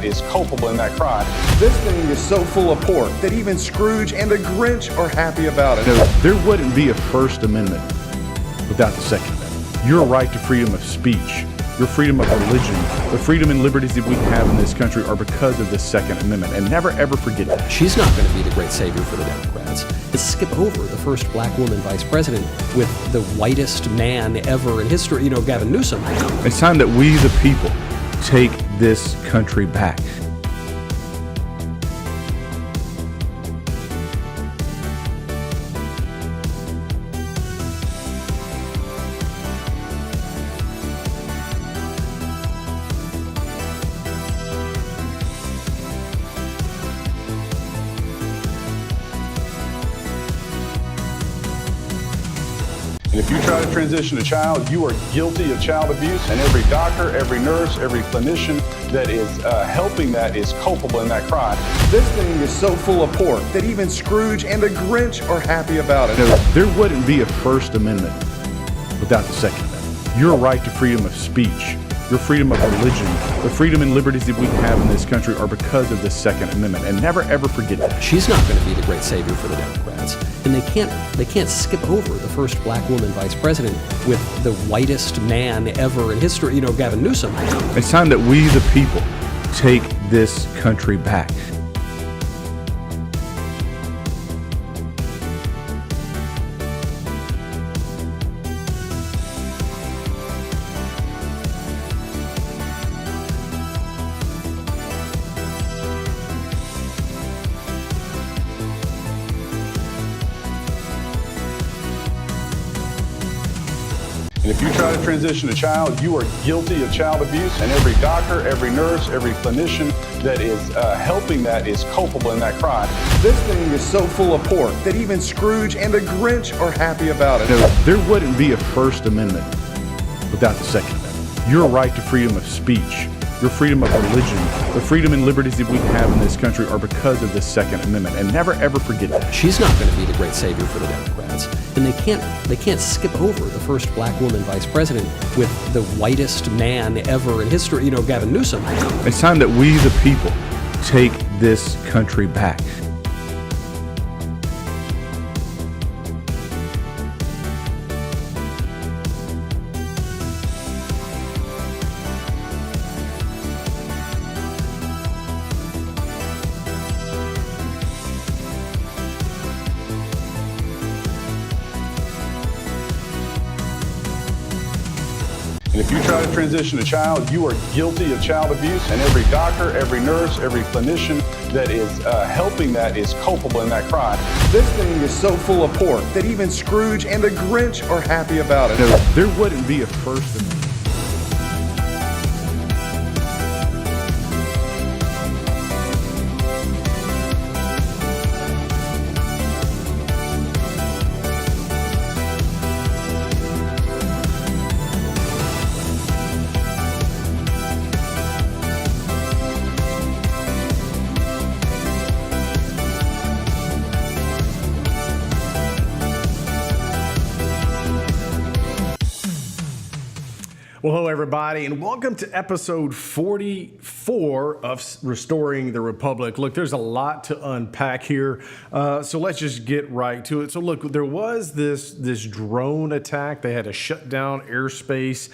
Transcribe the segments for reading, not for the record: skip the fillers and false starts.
is culpable in that crime. This thing is so full of pork that even Scrooge and the Grinch are happy about it. No, there wouldn't be a First Amendment without the Second Amendment. Your right to freedom of speech, your freedom of religion, the freedom and liberties that we have in this country are because of the Second Amendment. And never ever forget that. She's not going to be the great savior for the Democrats. To skip over the first black woman vice president with the whitest man ever in history, Gavin Newsom. It's time that we, the people, take this country back. And if you try to transition a child, you are guilty of child abuse, and every doctor, every nurse, every clinician that is helping that is culpable in that crime. This thing is so full of pork that even Scrooge and the Grinch are happy about it. No, there wouldn't be a First Amendment without the Second Amendment. Your right to freedom of speech, your freedom of religion, the freedom and liberties that we have in this country are because of the Second Amendment. And never ever forget that. She's not going to be the great savior for the Democrats. And they can't skip over the first black woman vice president with the whitest man ever in history, Gavin Newsom. It's time that we, the people, take this country back. And if you try to transition a child, you are guilty of child abuse, and every doctor, every nurse, every clinician that is helping that is culpable in that crime. This thing is so full of pork that even Scrooge and the Grinch are happy about it. No, there wouldn't be a First Amendment without the Second Amendment. Your right to freedom of speech, your freedom of religion, the freedom and liberties that we have in this country are because of the Second Amendment. And never ever forget that. She's not going to be the great savior for the Democrats. And they can't skip over the first black woman vice president with the whitest man ever in history, Gavin Newsom. It's time that we, the people, take this country back. And if you try to transition a child, you are guilty of child abuse, and every doctor, every nurse, every clinician that is helping that is culpable in that crime. This thing is so full of pork that even Scrooge and the Grinch are happy about it. No, there wouldn't be a First Amendment. Well, hello, everybody, and welcome to episode 44 of Restoring the Republic. Look, there's a lot to unpack here, so let's just get right to it. So, look, there was this drone attack. They had to shut down airspace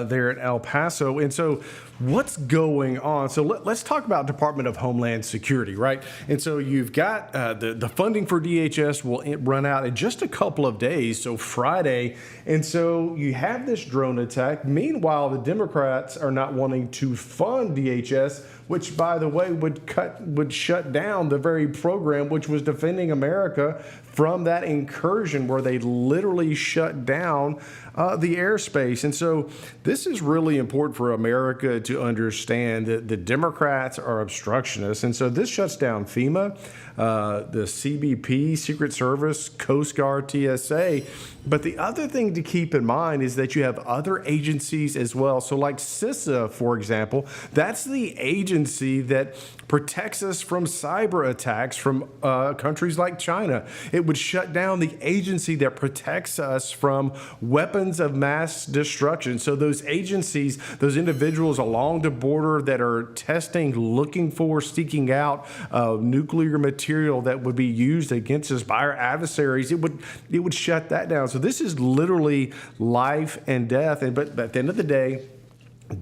there at El Paso, and so what's going on? So let's talk about Department of Homeland Security, right? And so you've got the funding for DHS will run out in just a couple of days, so Friday. And so you have this drone attack. Meanwhile, the Democrats are not wanting to fund DHS, which, by the way, would shut down the very program which was defending America from that incursion where they literally shut down the airspace. And so this is really important for America to understand that the Democrats are obstructionists. And so this shuts down FEMA, the CBP, Secret Service, Coast Guard, TSA. But the other thing to keep in mind is that you have other agencies as well. So like CISA, for example, that's That's the agency that protects us from cyber attacks from countries like China. It would shut down the agency that protects us from weapons of mass destruction. So those agencies, those individuals along the border that are testing, looking for, seeking out nuclear material that would be used against us by our adversaries, it would shut that down. So this is literally life and death. But at the end of the day,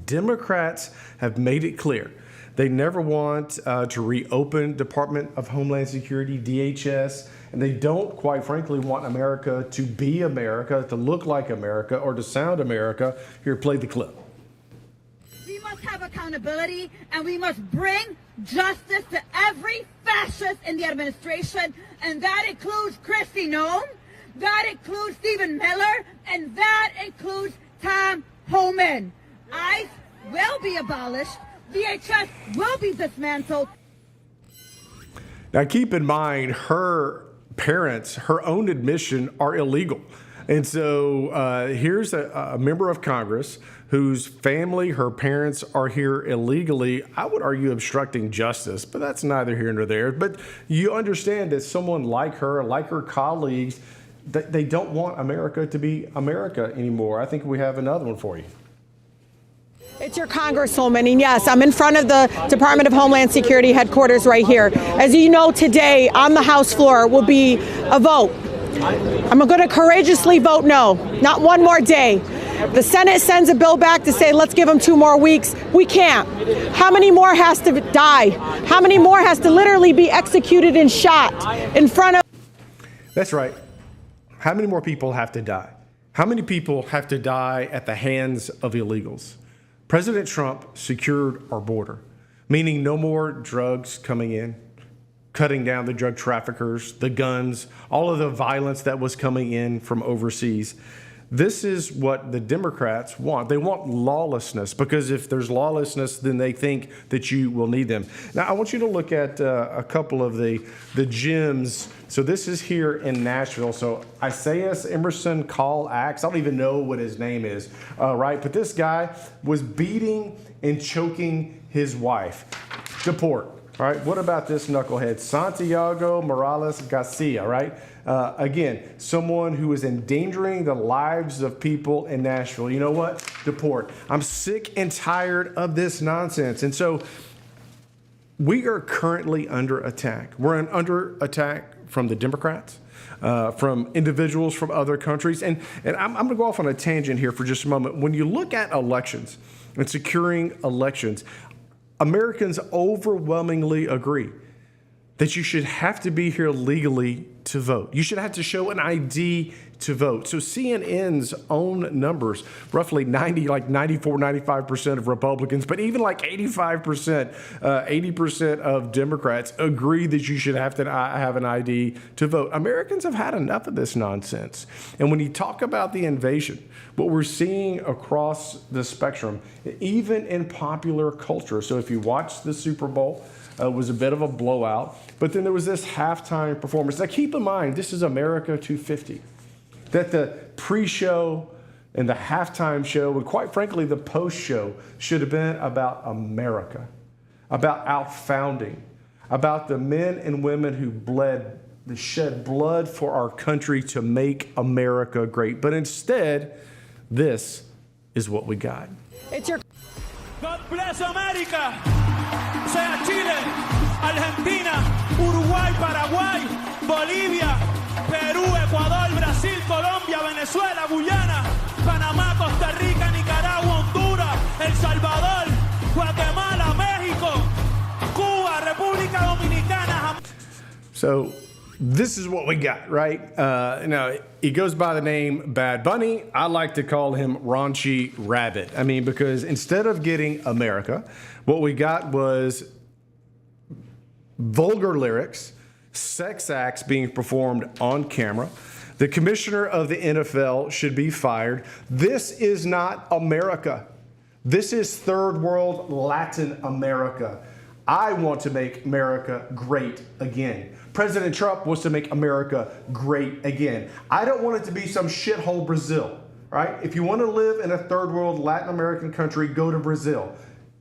Democrats have made it clear they never want to reopen Department of Homeland Security, DHS, and they don't, quite frankly, want America to be America, to look like America, or to sound America. Here, play the clip. We must have accountability, and we must bring justice to every fascist in the administration, and that includes Kristi Noem, that includes Stephen Miller, and that includes Tom Homan. ICE will be abolished. DHS will be dismantled. Now, keep in mind, her parents, her own admission, are illegal. And so here's a member of Congress whose family, her parents, are here illegally. I would argue obstructing justice, but that's neither here nor there. But you understand that someone like her colleagues, they don't want America to be America anymore. I think we have another one for you. It's your Congresswoman, and yes, I'm in front of the Department of Homeland Security headquarters right here. As you know, today on the House floor will be a vote. I'm going to courageously vote no, not one more day. The Senate sends a bill back to say, let's give them 2 more weeks. We can't. How many more has to die? How many more has to literally be executed and shot in front of? That's right. How many more people have to die? How many people have to die at the hands of illegals? President Trump secured our border, meaning no more drugs coming in, cutting down the drug traffickers, the guns, all of the violence that was coming in from overseas. This is what the Democrats want. They want lawlessness, because if there's lawlessness, then they think that you will need them. Now, I want you to look at a couple of the gyms. So this is here in Nashville. So Isaias Emerson Call Axe, I don't even know what his name is, right? But this guy was beating and choking his wife. Deport. All right, what about this knucklehead? Santiago Morales Garcia, right? Again, someone who is endangering the lives of people in Nashville. You know what? Deport. I'm sick and tired of this nonsense. And so we are currently under attack. We're under attack from the Democrats, from individuals from other countries. And I'm going to go off on a tangent here for just a moment. When you look at elections and securing elections, Americans overwhelmingly agree that you should have to be here legally to vote. You should have to show an ID to vote. So CNN's own numbers, roughly 94, 95% of Republicans, but even like 85%, 80% of Democrats agree that you should have to have an ID to vote. Americans have had enough of this nonsense. And when you talk about the invasion, what we're seeing across the spectrum, even in popular culture. So if you watch the Super Bowl, it was a bit of a blowout, but then there was this halftime performance. Now keep in mind, this is America 250. That the pre-show and the halftime show, and quite frankly, the post-show should have been about America, about our founding, about the men and women who shed blood for our country to make America great. But instead, this is what we got. It's your God bless America. Sea Chile, Argentina, Uruguay, Paraguay, Bolivia, Perú, Ecuador, Brasil, Colombia, Venezuela, Guyana, Panamá, Costa Rica, Nicaragua, Honduras, El Salvador, Guatemala, México, Cuba, República Dominicana. So this is what we got, right? Now, he goes by the name Bad Bunny. I like to call him Raunchy Rabbit. I mean, because instead of getting America, what we got was vulgar lyrics, sex acts being performed on camera. The commissioner of the NFL should be fired. This is not America. This is third world Latin America. I want to make America great again. President Trump wants to make America great again. I don't want it to be some shithole Brazil, right? If you want to live in a third world Latin American country, go to Brazil.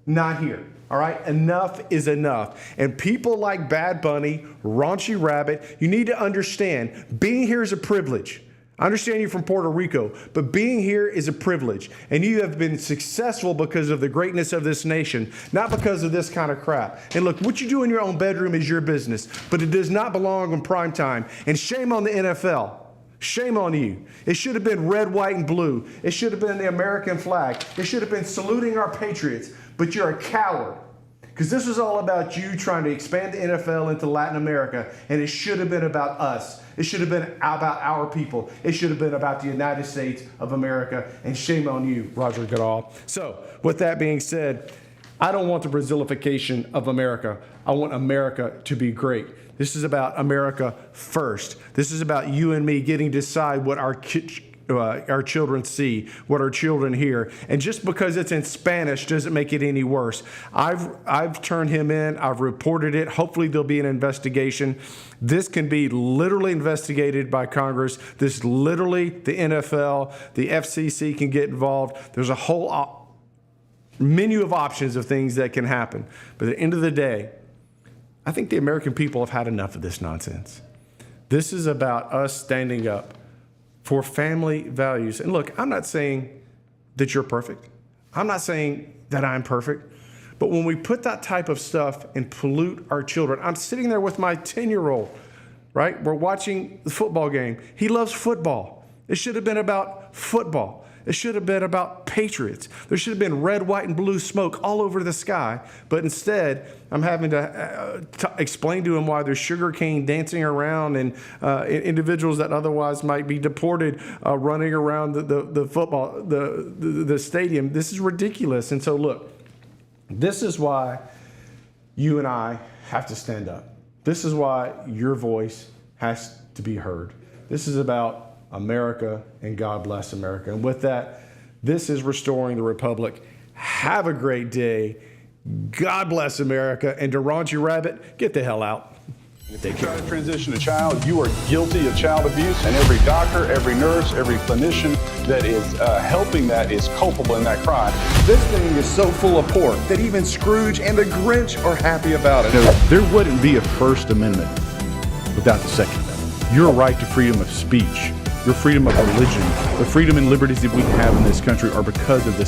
Not here. All right, enough is enough. And people like Bad Bunny, Raunchy Rabbit, you need to understand, being here is a privilege. I understand you're from Puerto Rico, but being here is a privilege. And you have been successful because of the greatness of this nation, not because of this kind of crap. And look, what you do in your own bedroom is your business, but it does not belong on prime time. And shame on the NFL. Shame on you. It should have been red, white, and blue. It should have been the American flag. It should have been saluting our patriots. But you're a coward. Because this was all about you trying to expand the NFL into Latin America. And it should have been about us. It should have been about our people. It should have been about the United States of America. And shame on you, Roger Goodall. So, with that being said, I don't want the Brazilification of America. I want America to be great. This is about America first. This is about you and me getting to decide what our children see, what our children hear. And just because it's in Spanish doesn't make it any worse. I've turned him in. I've reported it. Hopefully there'll be an investigation. This can be literally investigated by Congress. This literally, the NFL, the FCC can get involved. There's a whole menu of options of things that can happen. But at the end of the day, I think the American people have had enough of this nonsense. This is about us standing up for family values. And look, I'm not saying that you're perfect. I'm not saying that I'm perfect. But when we put that type of stuff and pollute our children, I'm sitting there with my 10-year-old, right? We're watching the football game. He loves football. It should have been about football. It should have been about patriots. There should have been red, white, and blue smoke all over the sky. But instead, I'm having to explain to him why there's sugar cane dancing around and individuals that otherwise might be deported running around the football, the stadium. This is ridiculous. And so, look, this is why you and I have to stand up. This is why your voice has to be heard. This is about America, and God bless America. And with that, this is Restoring the Republic. Have a great day. God bless America. And to Raunchy Rabbit, get the hell out. If you try to transition a child, you are guilty of child abuse, and every doctor, every nurse, every clinician that is helping that is culpable in that crime. This thing is so full of pork that even Scrooge and the Grinch are happy about it. There wouldn't be a First Amendment without the Second Amendment. Your right to freedom of speech, your freedom of religion, the freedom and liberties that we have in this country are because of this